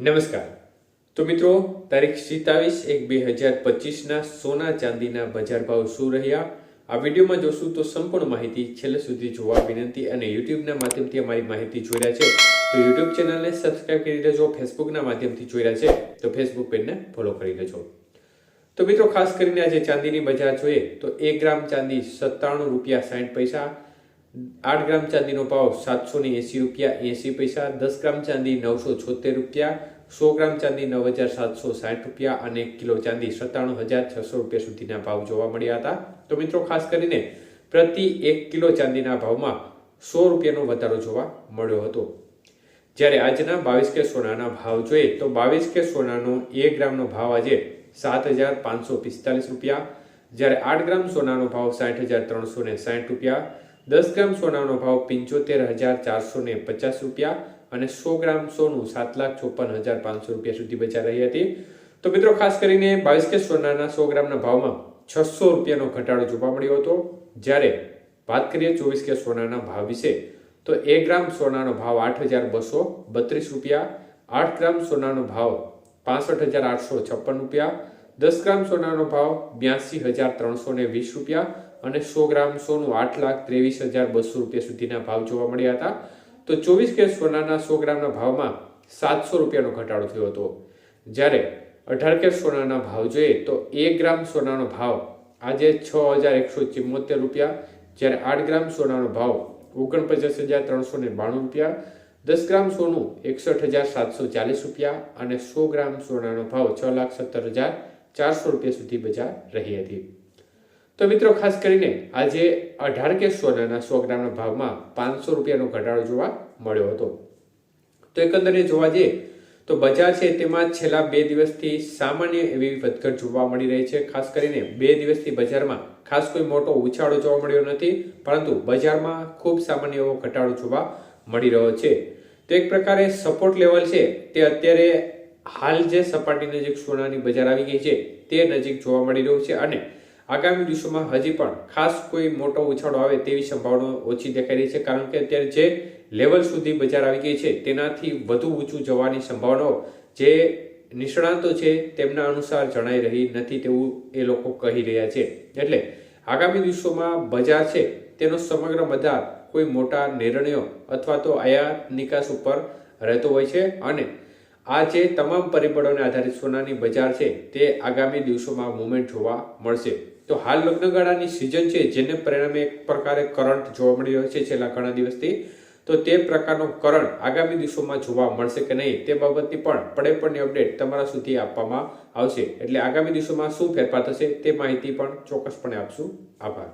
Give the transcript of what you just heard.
નમસ્કાર. તો મિત્રો, તારીખ 27/1/2025 સોના ચાંદીના બજાર ભાવ શું રહ્યા આ વિડીયોમાં જોશું. તો સંપૂર્ણ માહિતી છેલ્લે સુધી જોવા વિનંતી. અને યુટ્યુબના માધ્યમથી અમારી માહિતી જોઈ રહ્યા છે તો યુટ્યુબ ચેનલને સબસ્ક્રાઇબ કરી લેજો. ફેસબુકના માધ્યમથી જોઈ રહ્યા છે તો ફેસબુક પેજને ફોલો કરી લેજો. તો મિત્રો, ખાસ કરીને આજે ચાંદીની બજાર જોઈએ તો 1 ગ્રામ ચાંદી ₹97.60, 8 ગ્રામ ચાંદીનો ભાવ ₹780.80, 10 ગ્રામ ચાંદી ₹976, 100 ગ્રામ ચાંદી ₹9,760 અને 1 કિલો ચાંદી ₹97,600 સુધીના ભાવ જોવા મળ્યા હતા. તો મિત્રો, ખાસ કરીને પ્રતિ 1 કિલો ચાંદીના ભાવમાં ₹100નો વધારો જોવા મળ્યો હતો. જ્યારે આજના 22 કે સોનાના ભાવ જોઈએ તો 22 કે સોનાનો 1 ગ્રામનો ભાવ આજે ₹7,545, જ્યારે 8 ગ્રામ સોનાનો ભાવ ₹60,360, 10 ગ્રામ સોનાનો ભાવ ₹75,450 અને 100 ગ્રામ સોનું ₹7,54,500 સુધી બજાર રહી હતી. તો મિત્રો, ખાસ કરીને 22 કે સોનાના 100 ગ્રામના ભાવમાં ₹600નો ઘટાડો જોવા મળ્યો હતો. જ્યારે વાત કરીએ 24 કે સોનાના ભાવ વિશે તો 1 ગ્રામ સોનાનો ભાવ ₹8,232, 8 ગ્રામ સોનાનો ભાવ ₹65,856, 10 ગ્રામ સોનાનો ભાવ ₹82,320 અને 100 ગ્રામ સોનું ₹8,23,200 સુધીના ભાવ જોવા મળ્યા હતા. તો 24 કે સોનાના 100 ગ્રામના ભાવમાં ₹700નો ઘટાડો થયો હતો. જ્યારે 18 કે સોનાના ભાવ જોઈએ તો 1 ગ્રામ સોનાનો ભાવ આજે ₹6,174, જ્યારે 8 ગ્રામ સોનાનો ભાવ ₹49,392, 10 ગ્રામ સોનું ₹61,740 અને 100 ગ્રામ સોનાનો ભાવ ₹6,70,400 સુધી બજાર રહી હતી. તો મિત્રો, ખાસ કરીને આજે 18 કે સોનાના 100 ગ્રામના ભાવમાં ₹500નો ઘટાડો જોવા મળ્યો હતો. તો એકંદરે જોવા જઈએ તો બજાર છે તેમાં છેલ્લા 2 દિવસથી સામાન્ય એવી વધઘટ જોવા મળી રહી છે. ખાસ કરીને 2 દિવસથી બજારમાં ખાસ કોઈ મોટો ઉછાળો જોવા મળ્યો નથી, પરંતુ બજારમાં ખૂબ સામાન્ય એવો ઘટાડો જોવા મળી રહ્યો છે. તો એક પ્રકારે સપોર્ટ લેવલ છે તે અત્યારે હાલ જે સપાટી નજીક સોનાની બજાર આવી ગઈ છે તે નજીક જોવા મળી રહ્યું છે. અને આગામી દિવસોમાં હજી પણ ખાસ કોઈ મોટો ઉછાળો આવે તેવી સંભાવના ઓછી દેખાઈ રહી છે, કારણ કે અત્યારે જે લેવલ સુધી બજાર આવી ગઈ છે તેનાથી વધુ ઊંચું જવાની સંભાવનાઓ જે નિષ્ણાતો છે તેમના અનુસાર જણાઈ રહી નથી તેવું એ લોકો કહી રહ્યા છે. એટલે આગામી દિવસોમાં બજાર છે તેનો સમગ્ર બજાર કોઈ મોટા નિર્ણયો અથવા તો આયાત નિકાસ ઉપર રહેતો હોય છે. અને આ જે તમામ પરિબળોને આધારિત સોનાની બજાર છે તે આગામી દિવસોમાં મુવમેન્ટ જોવા મળશે. તો હાલ લગ્નગાળાની સિઝન છે, જેને પરિણામે એક પ્રકારે કરંટ જોવા મળી રહ્યો છે છેલ્લા ઘણા દિવસથી. તો તે પ્રકારનો કરંટ આગામી દિવસોમાં જોવા મળશે કે નહીં તે બાબતની પણ પડેપણની અપડેટ તમારા સુધી આપવામાં આવશે. એટલે આગામી દિવસોમાં શું ફેરફાર થશે તે માહિતી પણ ચોક્કસપણે આપશું. આભાર.